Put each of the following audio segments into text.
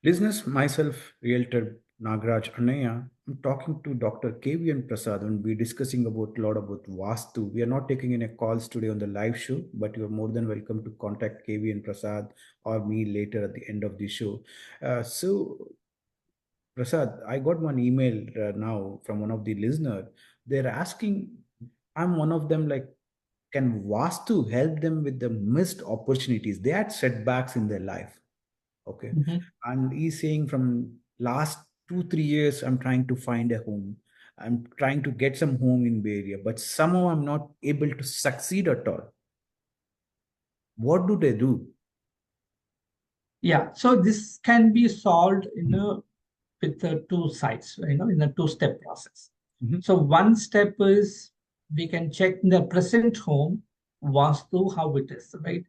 Listeners, myself, Realtor Nagraj Annaya, I'm talking to Dr. K.V.N.PRASAD and we're discussing about a lot about Vastu. We are not taking any calls today on the live show, but you're more than welcome to contact K.V.N.PRASAD or me later at the end of the show. Prasad, I got one email now from one of the listener. They're asking, I'm one of them, like, can Vastu help them with the missed opportunities? They had setbacks in their life. Okay. Mhm. And he's saying from last 2, 3 years, I'm trying to find a home. I'm trying to get some home in Bay Area, but somehow I'm not able to succeed at all. What do they do? Yeah, so this can be solved with the two sides, in a two-step process. Mhm. So one step is we can check in the present home Vastu how it is, right?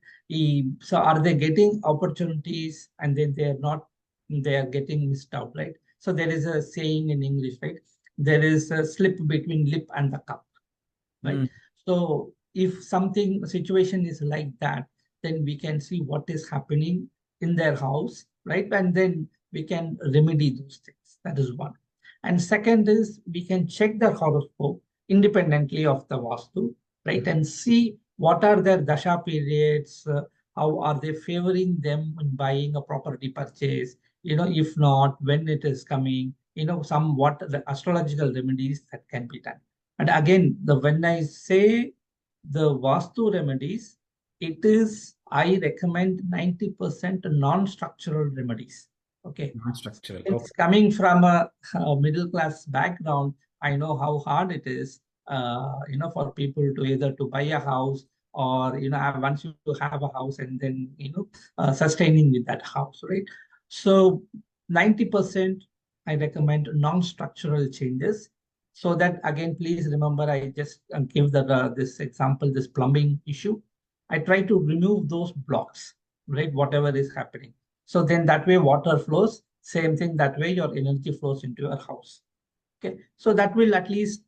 So are they getting opportunities and then they are getting missed out, right? So there is a saying in English, right? There is a slip between lip and the cup, right? Mm. So if something situation is like that, then we can see what is happening in their house, right? And then we can remedy those things. That is one. And second is we can check their horoscope independently of the Vastu, right? And see what are their dasha periods, how are they favoring them in buying a property purchase, if not, when it is coming, some what the astrological remedies that can be done. And again, when I say the Vastu remedies, it is, I recommend 90% non-structural remedies. Okay. Non-structural. Okay. It's coming from a middle class background. I know how hard it is, for people to either to buy a house or, once you have a house and then, sustaining with that house, right? So 90%, I recommend non-structural changes. So that again, please remember, I just give this example, this plumbing issue. I try to remove those blocks, right? Whatever is happening. So then that way water flows. Same thing that way your energy flows into your house. Okay. So that will at least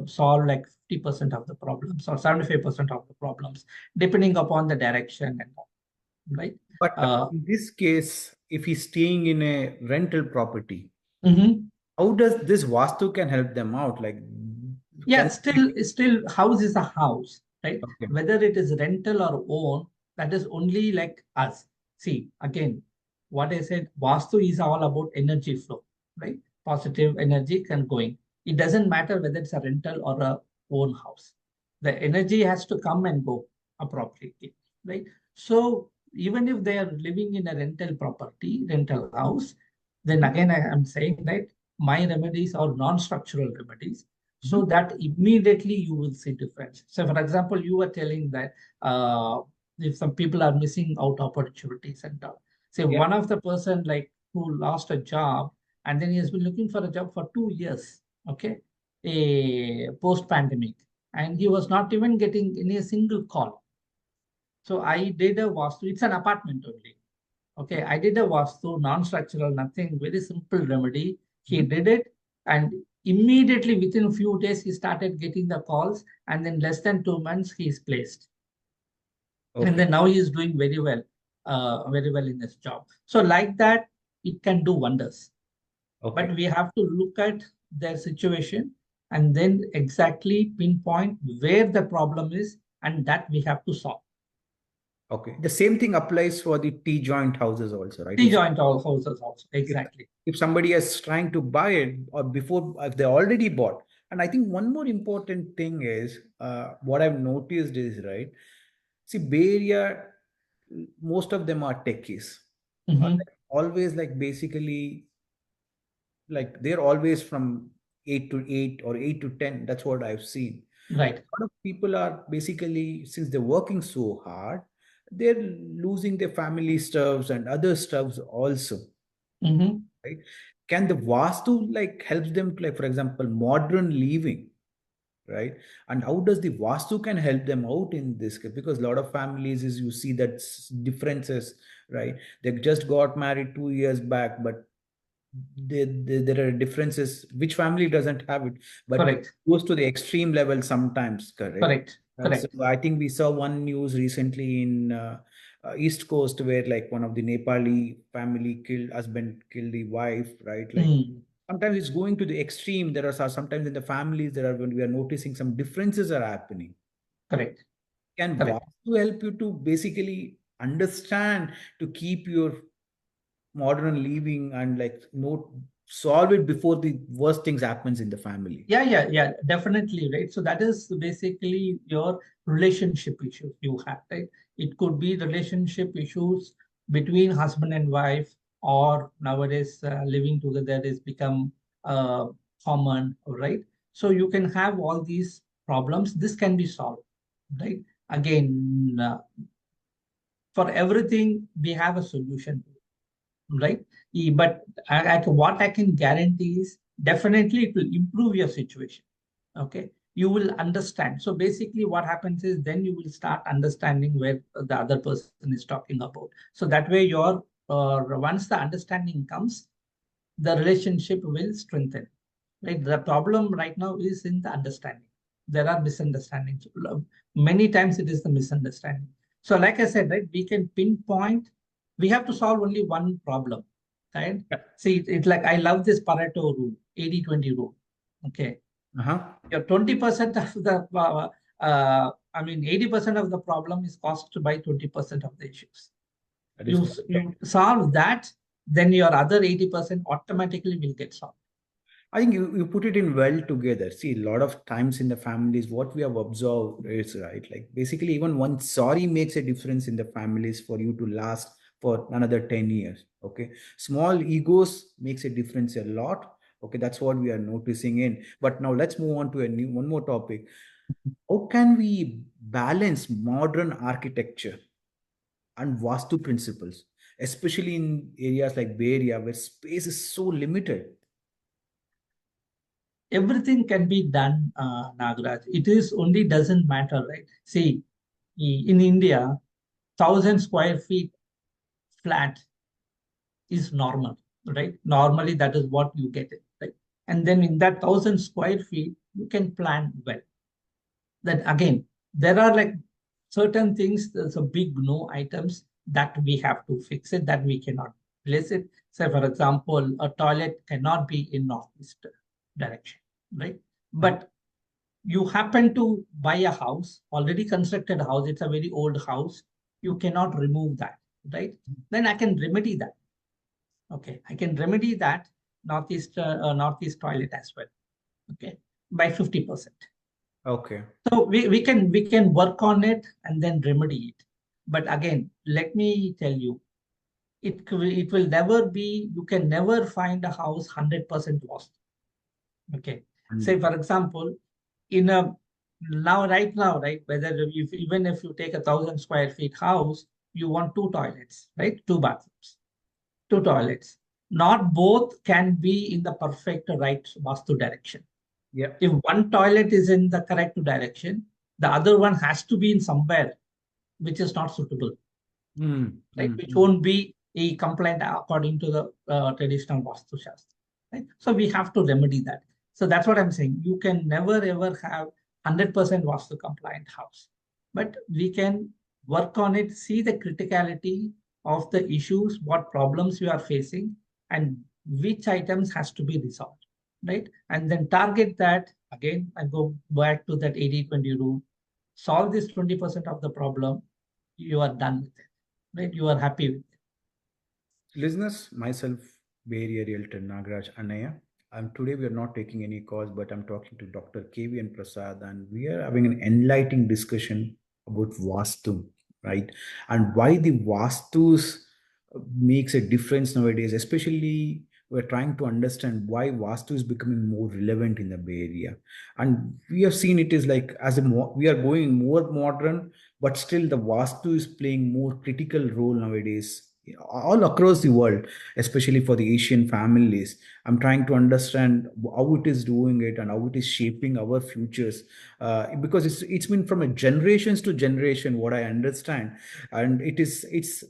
solve like 50% of the problems or 75% of the problems, depending upon the direction and all, right? But Uh, in this case, if he's staying in a rental property, mhm. how does this Vastu can help them out? Like, Yeah, can still house is a house, right? okay. Whether it is rental or own, that is only like us. See, again, what I said, Vastu is all about energy flow, right? Positive energy can going. It doesn't matter whether it's a rental or a own house. The energy has to come and go appropriately, right? So even if they are living in a rental property, rental house, then Mhm. again I am saying that my remedies are non-structural remedies, Mhm. so that immediately you will see difference. So for example, you were telling that if some people are missing out opportunities and all. Say Yeah. one of the person like who lost a job and then he has been looking for a job for 2 years, okay, a post-pandemic, and he was not even getting any single call. So I did a Vastu, it's an apartment only. Okay, I did a Vastu, non-structural, nothing, very simple remedy. He Mhm. did it, and immediately within a few days, he started getting the calls, and then less than 2 months, he is placed. And Okay. then now he is doing very well in his job. So like that, it can do wonders. Okay. But we have to look at their situation and then exactly pinpoint where the problem is, and that we have to solve. Okay. The same thing applies for the T joint houses also, right? T-joint all houses also, If exactly. if somebody is trying to buy it or before if they already bought, and I think one more important thing is what I've noticed is right. See, Bay Area, most of them are techies. Mhm. Always like basically like they're always from 8 to 8 or 8 to 10. That's what I've seen. Right. A lot of people are basically since they're working so hard, they're losing their family stuffs and other stuffs also, Mhm. right? Can the Vastu like helps them to, like for example, modern living, right? And how does the Vastu can help them out in this case? Because a lot of families is you see that differences, right? They just got married 2 years back, but there are differences. Which family doesn't have it? But it Correct. goes to the extreme level sometimes, correct? Correct. So Correct. I think we saw one news recently in East Coast, where like one of the Nepali family killed husband, killed the wife, right? Like sometimes it's going to the extreme. There are sometimes in the families there are, when we are noticing some differences are happening. Correct. Can Correct. Vastu help you to basically understand, to keep your modern living and like note solve it before the worst things happens in the family? Yeah, definitely, right? So that is basically your relationship issues you have, right? It could be relationship issues between husband and wife, or nowadays living together is become uh, common, right? So you can have all these problems. This can be solved, right? Again, for everything, we have a solution, right? But what I can guarantee is definitely it will improve your situation. Okay, you will understand. So basically, what happens is then you will start understanding where the other person is talking about. So that way, your once the understanding comes, the relationship will strengthen. Right? The problem right now is in the understanding. There are misunderstandings. Many times it is the misunderstanding. So, like I said, right, we can pinpoint. We have to solve only one problem, right? See, it's like I love this Pareto rule, 80-20 rule. Okay, Uh-huh. your 20% of the, I mean, 80% of the problem is caused by 20% of the issues. That is You solve that, then your other 80% automatically will get solved. I think you put it in well together. See, a lot of times in the families, what we have observed is right. Like basically, even one sorry makes a difference in the families for you to last for another 10 years. Okay. Small egos makes a difference a lot. Okay, that's what we are noticing in. But now let's move on to a new one more topic. How can we balance modern architecture and Vastu principles, especially in areas like Bay Area where space is so limited? Everything can be done, Nagaraj. It is only doesn't matter, right? See, in India, 1,000 square feet flat is normal, right? Normally, that is what you get it, right? And then in that 1,000 square feet, you can plan well. Then again, there are like certain things, there's a big no items that we have to fix it, that we cannot place it. Say, for example, a toilet cannot be in northeast direction, right? Mhm. But you happen to buy a house, already constructed house, it's a very old house, you cannot remove that, right? Then I can remedy that. Okay, I can remedy that northeast toilet as well. Okay, by 50%. Okay. So we can work on it and then remedy it. But again, let me tell you, it will never be, you can never find a house 100% lost. Okay. Say, for example, in a right now, right, whether if even if you take 1,000 square feet house, you want two toilets, right? Two bathrooms, two toilets. Not both can be in the perfect right Vastu direction. Yeah. If one toilet is in the correct direction, the other one has to be in somewhere which is not suitable, Mm, right? mm, Which mm. won't be a compliant according to the traditional Vastu Shastra, right? So we have to remedy that. So that's what I'm saying. You can never ever have 100% Vastu compliant house, but we can work on it, see the criticality of the issues, what problems you are facing, and which items has to be resolved, right? And then target that again and go back to that 80-20 rule. Solve this 20% of the problem, you are done with it, right? You are happy with it. Listeners, myself, Bay Area Realtor Nagaraj Anaya. And today we are not taking any calls, but I'm talking to Dr. K.V.N.PRASAD, and we are having an enlightening discussion about Vastu, right? And why the Vastus makes a difference nowadays, especially we're trying to understand why Vastu is becoming more relevant in the Bay Area. And we have seen it is like as a we are going more modern, but still the Vastu is playing more critical role nowadays all across the world, especially for the Asian families. I'm trying to understand how it is doing it and how it is shaping our futures, because it's been from a generations to generation what I understand, and it's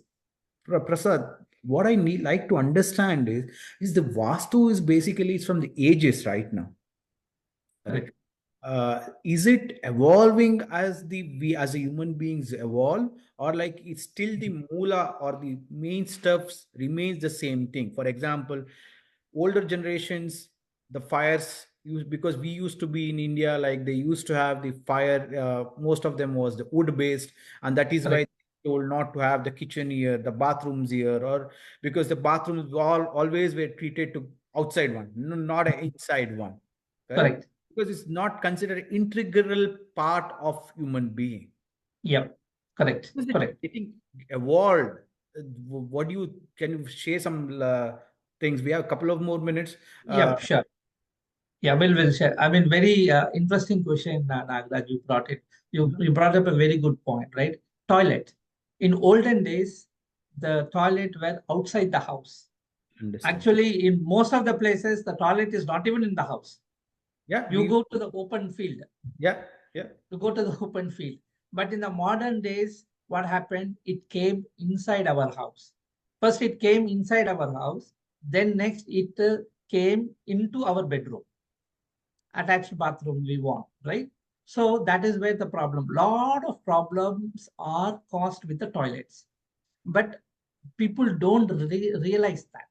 Prasad. What I need like to understand is the Vastu is basically it's from the ages right now, right? Correct. is it evolving as we as a human beings evolve, or like it's still the moola or the main stuffs remains the same thing? For example, older generations, the fires used, because we used to be in India, like they used to have the fire, most of them was the wood based, and that is why Correct. they told not to have the kitchen here, the bathrooms here, or because the bathrooms all always were treated to outside one, not an inside one. Correct? Correct. Because it's not considered integral part of human being. Yep. Correct. Is it Correct. getting evolved? What do you, can you share some things? We have a couple of more minutes. Yep. Sure. Yeah, we'll share. I mean, very interesting question, Nagraj, you brought it. You brought up a very good point, right? Toilet. In olden days, the toilet were outside the house. Understand? Actually, in most of the places, the toilet is not even in the house. Yeah, You go to the open field. yeah, yeah. You go to the open field. But in the modern days, what happened? It came inside our house. First, it came inside our house. Then next, it came into our bedroom. Attached bathroom we want, right? So that is where the problem. Lot of problems are caused with the toilets, but people don't realize that.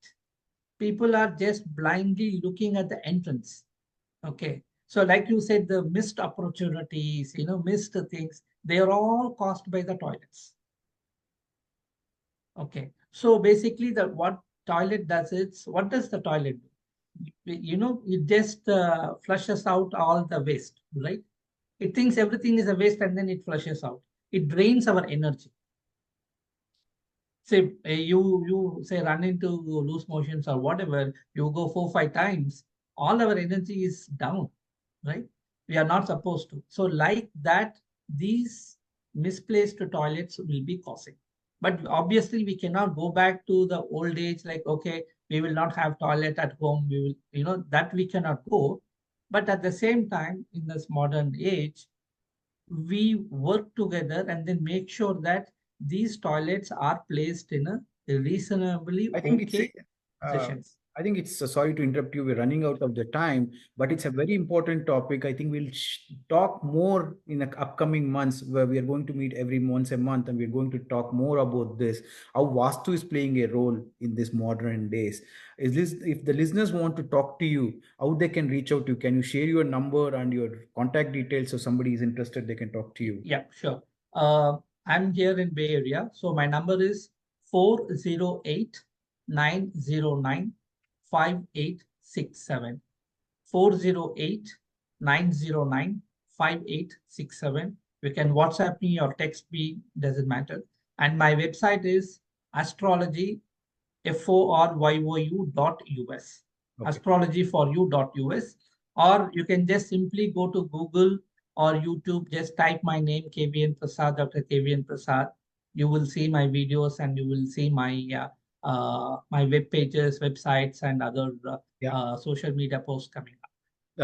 People are just blindly looking at the entrance. Okay. So like you said, the missed opportunities, missed things, they are all caused by the toilets. Okay. So basically the what toilet does is, what does the toilet do? It just flushes out all the waste, right? It thinks everything is a waste and then it flushes out. It drains our energy. Say you say run into loose motions or whatever, you go 4 5 times, all our energy is down, right? We are not supposed to. So like that, these misplaced toilets will be causing. But obviously we cannot go back to the old age, like, okay, we will not have toilet at home. We will, that we cannot go. But at the same time, in this modern age, we work together and then make sure that these toilets are placed in a reasonably I think it's okay uh, positions. I think it's sorry to interrupt you. We're running out of the time, but it's a very important topic. I think we'll talk more in the upcoming months, where we are going to meet every once a month, and we're going to talk more about this. How Vastu is playing a role in this modern days. Is this, if the listeners want to talk to you, how they can reach out to you? Can you share your number and your contact details so somebody is interested, they can talk to you? Yeah, sure. Uh, I'm here in Bay Area. So my number is 408-909-5867. 408-909-5867. You can WhatsApp me or text me, doesn't matter. And my website is astrologyforyou.us. Okay. Astrologyforyou.us. Or you can just simply go to Google or YouTube, just type my name, KVN Prasad, Dr.K.V.N. Prasad. You will see my videos and you will see my web pages, websites, and other Yeah. social media posts coming up.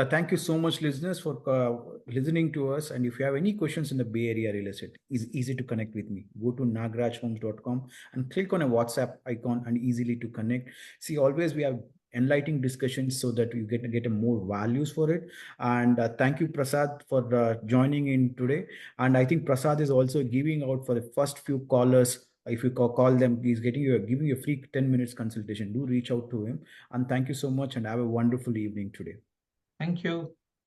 Thank you so much, listeners, for listening to us. And if you have any questions in the Bay Area real estate, it's easy to connect with me. Go to nagrajhomes.com and click on a WhatsApp icon and easily to connect. See, always we have enlightening discussions so that you get a more values for it. And thank you, Prasad, for joining in today. And I think Prasad is also giving out for the first few callers. If you call them, he's giving you a free 10 minutes consultation. Do reach out to him. And thank you so much and have a wonderful evening today. Thank you.